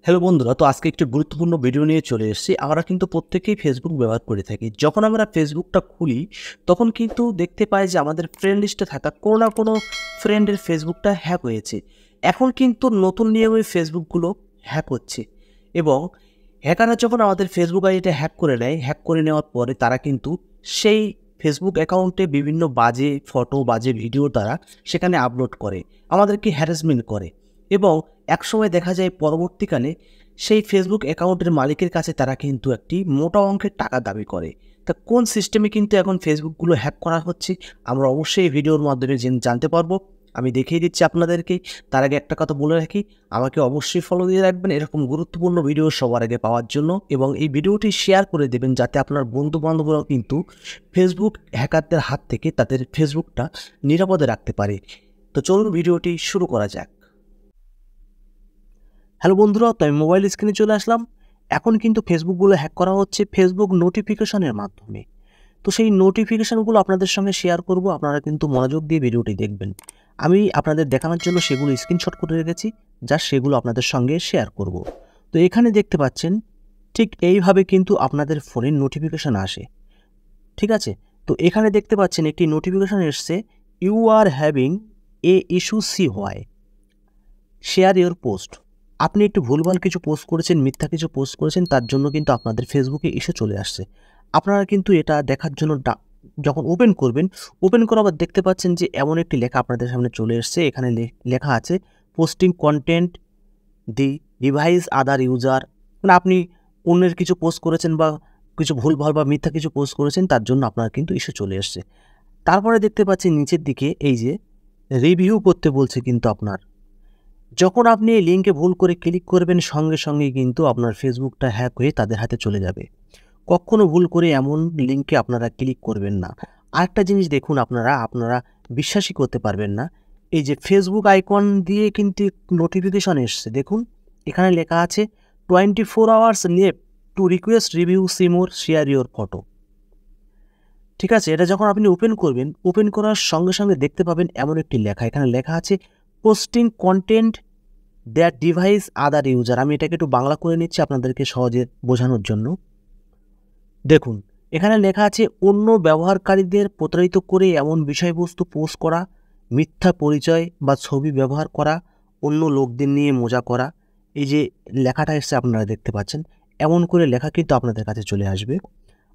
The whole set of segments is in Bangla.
হ্যালো বন্ধুরা, তো আজকে একটি গুরুত্বপূর্ণ ভিডিও নিয়ে চলে এসেছি। আমরা কিন্তু প্রত্যেকেই ফেসবুক ব্যবহার করে থাকি। যখন আমরা ফেসবুকটা খুলি, তখন কিন্তু দেখতে পাই যে আমাদের ফ্রেন্ড লিস্টে থাকা কোনো না কোনো ফ্রেন্ডের ফেসবুকটা হ্যাক হয়েছে। এখন কিন্তু নতুন নিয়মে ফেসবুকগুলো হ্যাক হচ্ছে এবং হ্যাকাররা যখন আমাদের ফেসবুক আইডিটা হ্যাক করে নেয়, হ্যাক করে নেওয়ার পরে তারা কিন্তু সেই ফেসবুক অ্যাকাউন্টে বিভিন্ন বাজে ফটো, বাজে ভিডিও তারা সেখানে আপলোড করে, আমাদেরকে হ্যারাসমেন্ট করে এবং একসময় দেখা যায় পরবর্তীকালে সেই ফেসবুক অ্যাকাউন্টের মালিকের কাছে তারা কিন্তু একটি মোটা অঙ্কের টাকা দাবি করে। তা কোন সিস্টেমে কিন্তু এখন ফেসবুকগুলো হ্যাক করা হচ্ছে, আমরা অবশ্যই এই ভিডিওর মাধ্যমে জানতে পারবো। আমি দেখিয়ে দিচ্ছি আপনাদেরকে। তার আগে একটা কথা বলে রাখি, আমাকে অবশ্যই ফলো দিয়ে রাখবেন এরকম গুরুত্বপূর্ণ ভিডিও সবার আগে পাওয়ার জন্য, এবং এই ভিডিওটি শেয়ার করে দেবেন যাতে আপনার বন্ধুবান্ধবরাও কিন্তু ফেসবুক হ্যাকারদের হাত থেকে তাদের ফেসবুকটা নিরাপদে রাখতে পারে। তো চলুন ভিডিওটি শুরু করা যাক। হ্যালো বন্ধুরা, তো আমি মোবাইল স্ক্রিনে চলে আসলাম। এখন কিন্তু ফেসবুকগুলো হ্যাক করা হচ্ছে ফেসবুক নোটিফিকেশনের মাধ্যমে। তো সেই নোটিফিকেশানগুলো আপনাদের সঙ্গে শেয়ার করব, আপনারা কিন্তু মনোযোগ দিয়ে ভিডিওটি দেখবেন। আমি আপনাদের দেখানোর জন্য সেগুলো স্ক্রিনশট করে রেখেছি, জাস্ট সেগুলো আপনাদের সঙ্গে শেয়ার করব। তো এখানে দেখতে পাচ্ছেন ঠিক এইভাবে কিন্তু আপনাদের ফোনের নোটিফিকেশান আসে, ঠিক আছে? তো এখানে দেখতে পাচ্ছেন একটি নোটিফিকেশান এসছে, you are having a issue see why, share your post. আপনি একটু ভুলভাল কিছু পোস্ট করেছেন, মিথ্যা কিছু পোস্ট করেছেন, তার জন্য কিন্তু আপনাদের ফেসবুকে ইস্যু চলে আসছে। আপনারা কিন্তু এটা দেখার জন্য যখন ওপেন করবেন, ওপেন করার পর দেখতে পাচ্ছেন যে এমন একটি লেখা আপনাদের সামনে চলে এসছে। এখানে লেখা আছে posting content the device other user, মানে আপনি অন্যের কিছু পোস্ট করেছেন বা কিছু ভুলভাল বা মিথ্যা কিছু পোস্ট করেছেন, তার জন্য আপনার কিন্তু ইস্যু চলে এসছে। তারপরে দেখতে পাচ্ছেন নিচের দিকে এই যে রিভিউ করতে বলছে কিন্তু আপনার। যখন আপনি এই লিঙ্কে ভুল করে ক্লিক করবেন, সঙ্গে সঙ্গে কিন্তু আপনার ফেসবুকটা হ্যাক হয়ে তাদের হাতে চলে যাবে। কখনো ভুল করে এমন লিঙ্কে আপনারা ক্লিক করবেন না। আরেকটা জিনিস দেখুন, আপনারা বিশ্বাসই করতে পারবেন না, এই যে ফেসবুক আইকন দিয়ে কিন্তু নোটিফিকেশন এসছে। দেখুন এখানে লেখা আছে 24 hours left to request review see more share your photo. ঠিক আছে, এটা যখন আপনি ওপেন করবেন, ওপেন করার সঙ্গে সঙ্গে দেখতে পাবেন এমন একটি লেখা, এখানে লেখা আছে posting content that device other user. আমি এটাকে একটু বাংলা করে নিচ্ছি আপনাদেরকে সহজে বোঝানোর জন্য। দেখুন এখানে লেখা আছে অন্য ব্যবহারকারীদের প্রতারিত করে এমন বিষয়বস্তু পোস্ট করা, মিথ্যা পরিচয় বা ছবি ব্যবহার করা, অন্য লোকদের নিয়ে মজা করা। এই যে লেখাটা এসছে আপনারা দেখতে পাচ্ছেন, এমন করে লেখা কিন্তু আপনাদের কাছে চলে আসবে।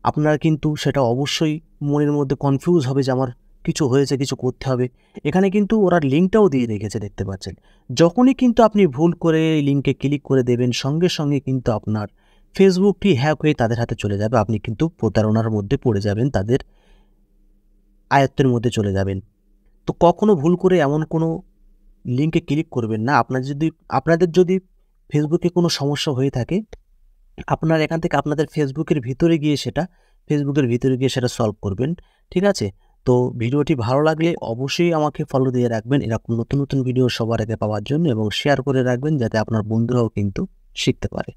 আপনারা কিন্তু সেটা অবশ্যই মনের মধ্যে কনফিউজ হবে যে আমার কিছু হয়েছে, কিছু করতে হবে। এখানে কিন্তু ওরা লিঙ্কটাও দিয়ে রেখেছে, দেখতে পাচ্ছেন। যখনই কিন্তু আপনি ভুল করে এই লিঙ্কে ক্লিক করে দেবেন, সঙ্গে সঙ্গে কিন্তু আপনার ফেসবুকটি হ্যাক হয়ে তাদের হাতে চলে যাবে। আপনি কিন্তু প্রতারণার মধ্যে পড়ে যাবেন, তাদের আয়ত্তের মধ্যে চলে যাবেন। তো কখনো ভুল করে এমন কোনো লিঙ্কে ক্লিক করবেন না। আপনাদের যদি ফেসবুকে কোনো সমস্যা হয়ে থাকে, আপনার এখান থেকে আপনাদের ফেসবুকের ভিতরে গিয়ে সেটা সলভ করবেন, ঠিক আছে? তো ভিডিওটি ভালো লাগলে অবশ্যই আমাকে ফলো দিয়ে রাখবেন এরকম নতুন নতুন ভিডিও সবার আগে পাওয়ার জন্য, এবং শেয়ার করে রাখবেন যাতে আপনার বন্ধুরাও কিন্তু শিখতে পারে।